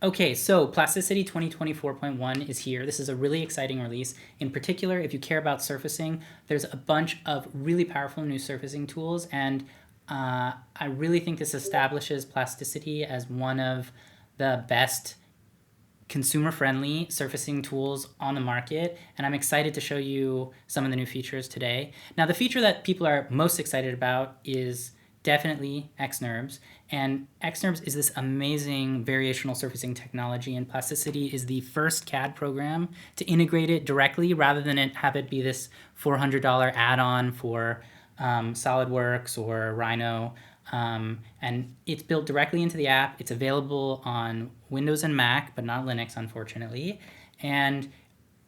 Okay, so Plasticity 2024.1 is here. This is a really exciting release. In particular, if you care about surfacing, there's a bunch of really powerful new surfacing tools, and I really think this establishes Plasticity as one of the best consumer-friendly surfacing tools on the market, and I'm excited to show you some of the new features today. Now, the feature that people are most excited about is definitely xnurbs, and xnurbs is this amazing variational surfacing technology, and Plasticity is the first CAD program to integrate it directly rather than have it be this $400 add-on for SolidWorks or Rhino. And it's built directly into the app. It's available on Windows and Mac, but not Linux, unfortunately. And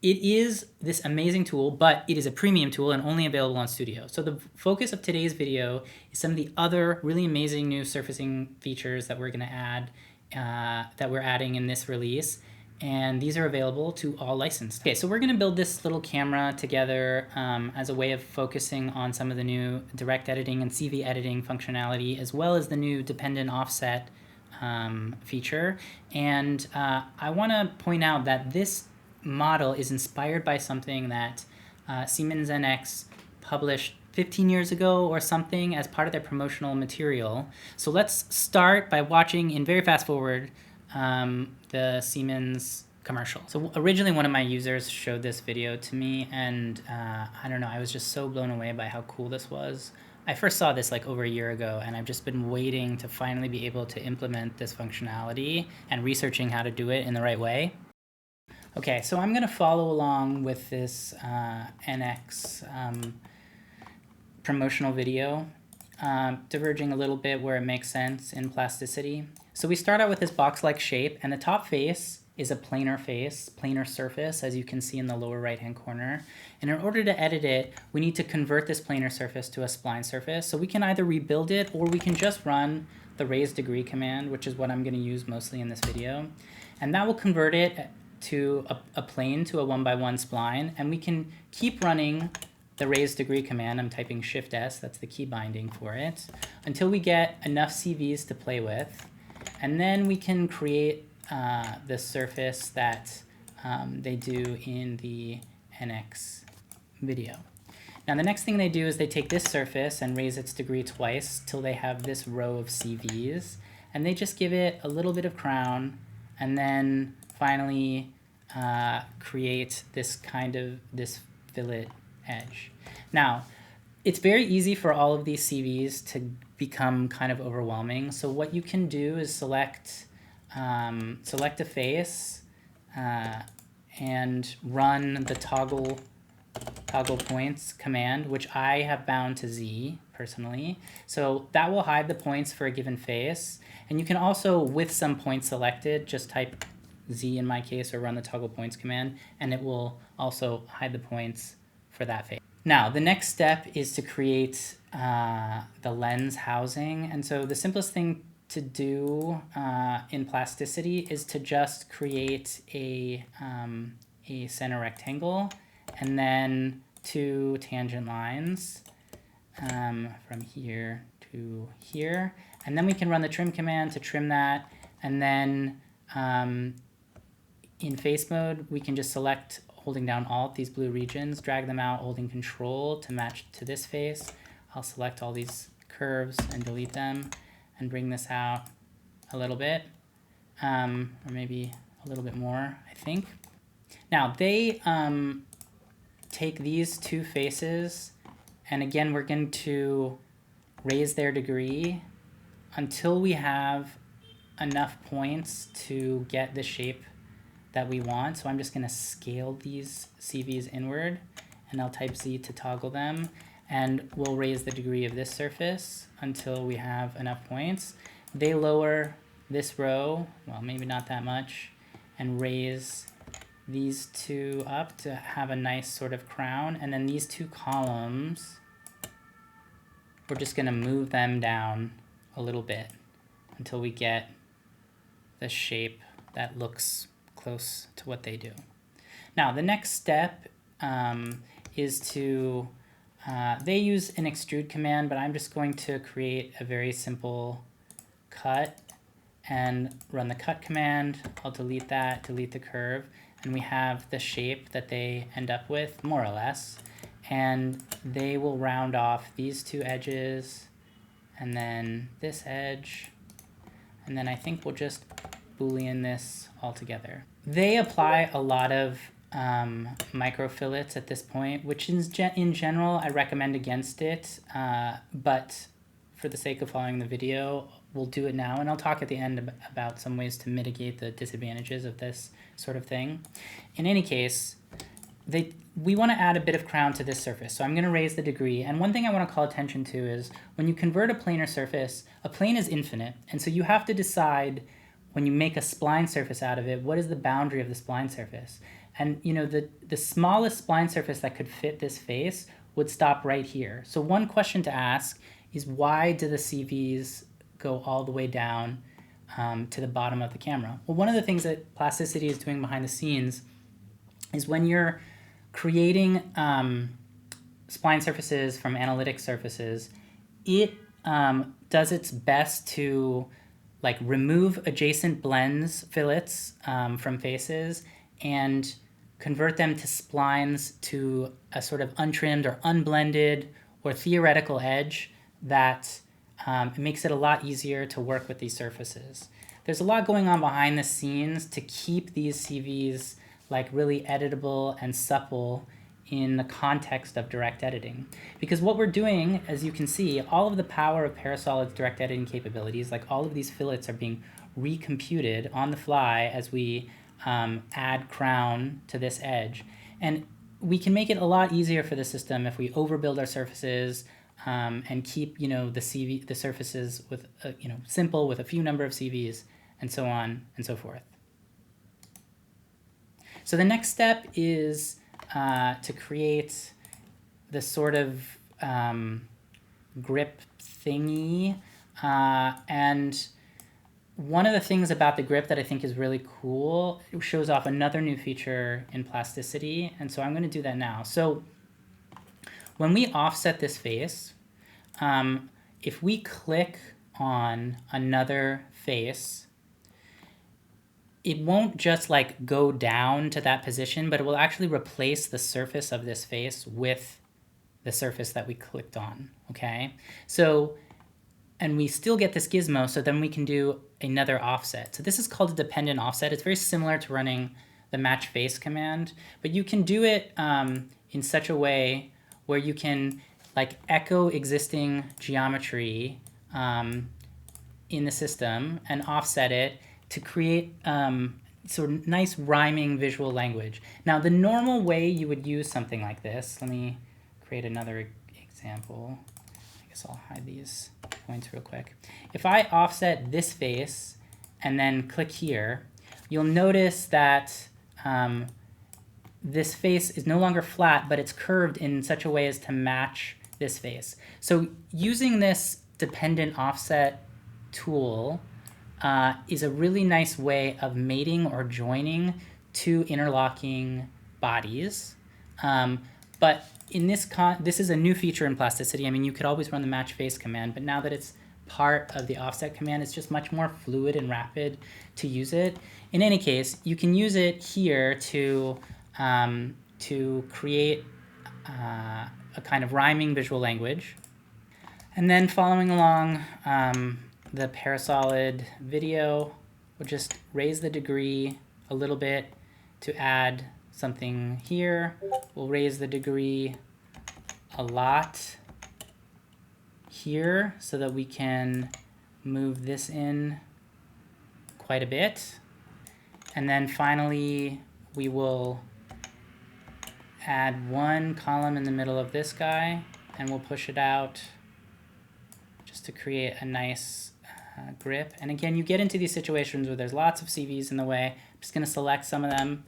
it is this amazing tool, but it is a premium tool and only available on Studio. So the focus of today's video is some of the other really amazing new surfacing features that we're going to add, that we're adding in this release. And these are available to all licensed. Okay, so we're gonna build this little camera together as a way of focusing on some of the new direct editing and CV editing functionality, as well as the new dependent offset feature. And I wanna point out that this model is inspired by something that Siemens NX published 15 years ago or something as part of their promotional material. So let's start by watching in very fast forward the Siemens commercial. So originally one of my users showed this video to me, and I don't know, I was just so blown away by how cool this was. I first saw this like over a year ago, and I've just been waiting to finally be able to implement this functionality and researching how to do it in the right way. Okay, so I'm gonna follow along with this NX promotional video, diverging a little bit where it makes sense in Plasticity. So we start out with this box-like shape, and the top face is a planar surface, as you can see in the lower right-hand corner. And in order to edit it, we need to convert this planar surface to a spline surface. So we can either rebuild it, or we can just run the raise degree command, which is what I'm going to use mostly in this video. And that will convert it to a plane, to a 1x1 spline, and we can keep running the raise degree command. I'm typing Shift S, that's the key binding for it, until we get enough CVs to play with. And then we can create the surface that they do in the NX video. Now the next thing they do is they take this surface and raise its degree twice till they have this row of CVs, and they just give it a little bit of crown, and then finally create this fillet edge. Now, it's very easy for all of these CVs to become kind of overwhelming. So what you can do is select a face and run the toggle points command, which I have bound to Z personally. So that will hide the points for a given face. And you can also, with some points selected, just type Z in my case, or run the toggle points command, and it will also hide the points for that face. Now, the next step is to create the lens housing. And so the simplest thing to do in Plasticity is to just create a center rectangle and then two tangent lines from here to here. And then we can run the trim command to trim that. And then in face mode, we can just select, holding down Alt, these blue regions, drag them out, holding Control to match to this face. I'll select all these curves and delete them and bring this out a little bit, or maybe a little bit more, I think. Now, they take these two faces, and again, we're going to raise their degree until we have enough points to get the shape that we want. So I'm just going to scale these CVs inward, and I'll type Z to toggle them, and we'll raise the degree of this surface until we have enough points. They lower this row, well, maybe not that much, and raise these two up to have a nice sort of crown. And then these two columns, we're just going to move them down a little bit until we get the shape that looks close to what they do. Now, the next step is to, they use an extrude command, but I'm just going to create a very simple cut and run the cut command. I'll delete that, delete the curve, and we have the shape that they end up with, more or less. And they will round off these two edges, and then this edge, and then I think we'll just Boolean this all together. They apply a lot of micro fillets at this point, which in general I recommend against it, but for the sake of following the video, we'll do it now, and I'll talk at the end about some ways to mitigate the disadvantages of this sort of thing. In any case, we want to add a bit of crown to this surface, so I'm going to raise the degree. And one thing I want to call attention to is when you convert a planar surface, a plane is infinite, and so you have to decide when you make a spline surface out of it, what is the boundary of the spline surface? And you know, the smallest spline surface that could fit this face would stop right here. So one question to ask is, why do the CVs go all the way down to the bottom of the camera? Well, one of the things that Plasticity is doing behind the scenes is when you're creating spline surfaces from analytic surfaces, it does its best to like remove adjacent blends, fillets from faces, and convert them to splines to a sort of untrimmed or unblended or theoretical edge that makes it a lot easier to work with these surfaces. There's a lot going on behind the scenes to keep these CVs like really editable and supple in the context of direct editing. Because what we're doing, as you can see, all of the power of Parasolid's direct editing capabilities, like all of these fillets are being recomputed on the fly as we add crown to this edge. And we can make it a lot easier for the system if we overbuild our surfaces and keep, you know, the surfaces with, you know, simple with a few number of CVs and so on and so forth. So the next step is to create this sort of grip thingy. And one of the things about the grip that I think is really cool, it shows off another new feature in Plasticity. And so I'm going to do that now. So when we offset this face, if we click on another face, it won't just like go down to that position, but it will actually replace the surface of this face with the surface that we clicked on, okay? So, and we still get this gizmo, so then we can do another offset. So this is called a dependent offset. It's very similar to running the match face command, but you can do it in such a way where you can like echo existing geometry in the system and offset it to create sort of nice rhyming visual language. Now, the normal way you would use something like this, let me create another example. I guess I'll hide these points real quick. If I offset this face and then click here, you'll notice that this face is no longer flat, but it's curved in such a way as to match this face. So using this dependent offset tool is a really nice way of mating or joining two interlocking bodies. But in this is a new feature in Plasticity. I mean, you could always run the match face command, but now that it's part of the offset command, it's just much more fluid and rapid to use it. In any case, you can use it here to create a kind of rhyming visual language. And then following along the Parasolid video, we'll just raise the degree a little bit to add something here. We'll raise the degree a lot here so that we can move this in quite a bit. And then finally, we will add one column in the middle of this guy, and we'll push it out just to create a nice grip. And again, you get into these situations where there's lots of CVs in the way. I'm just going to select some of them,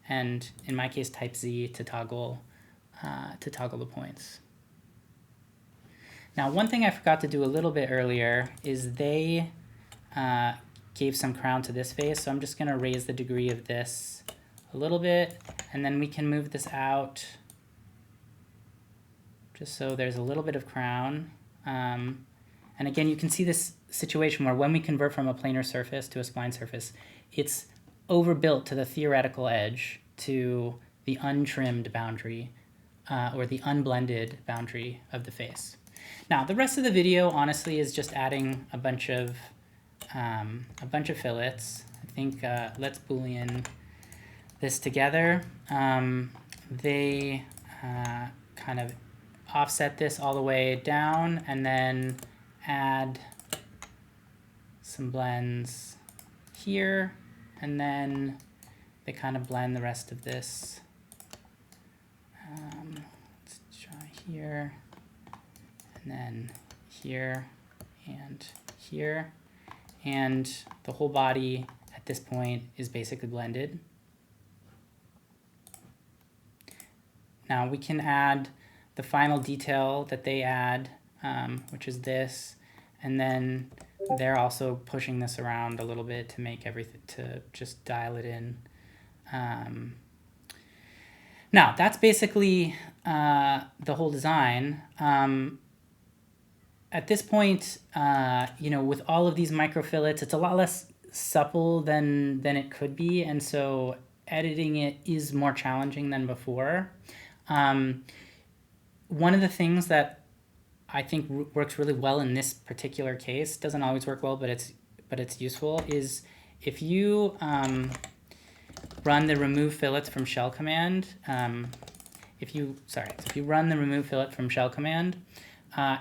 and in my case, type Z to toggle the points. Now, one thing I forgot to do a little bit earlier is they gave some crown to this face, so I'm just going to raise the degree of this a little bit, and then we can move this out just so there's a little bit of crown. And again, you can see this situation where when we convert from a planar surface to a spline surface, it's overbuilt to the theoretical edge, to the untrimmed boundary, or the unblended boundary of the face. Now, the rest of the video, honestly, is just adding a bunch of fillets. I think let's Boolean this together. They kind of offset this all the way down, and then add some blends here, and then they kind of blend the rest of this. Let's try here, and then here, and here. And the whole body at this point is basically blended. Now we can add the final detail that they add, which is this, and then they're also pushing this around a little bit to make everything, to just dial it in. Now that's basically the whole design. At this point, you know, with all of these micro fillets, it's a lot less supple than it could be, and so editing it is more challenging than before. One of the things that I think works really well in this particular case, doesn't always work well, but it's useful, is if you run the remove fillets from shell command. If you run the remove fillet from shell command,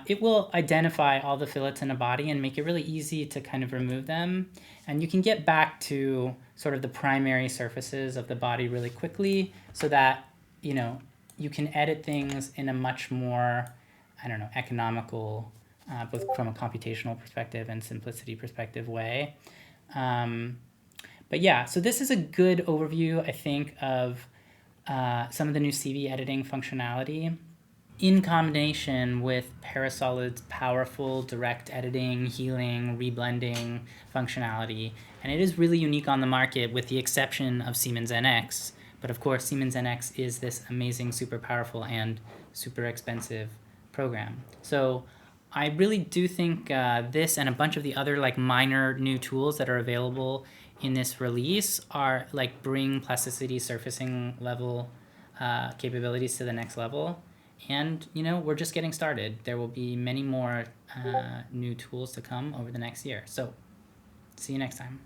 it will identify all the fillets in a body and make it really easy to kind of remove them. And you can get back to sort of the primary surfaces of the body really quickly, so that, you know, you can edit things in a much more, I don't know, economical, both from a computational perspective and simplicity perspective way. But yeah, so this is a good overview, I think, of some of the new CV editing functionality in combination with Parasolid's powerful direct editing, healing, reblending functionality. And it is really unique on the market, with the exception of Siemens NX. But of course, Siemens NX is this amazing, super powerful, and super expensive program. So I really do think this and a bunch of the other like minor new tools that are available in this release are like bring plasticity surfacing level capabilities to the next level. And, you know, we're just getting started. There will be many more new tools to come over the next year. So see you next time.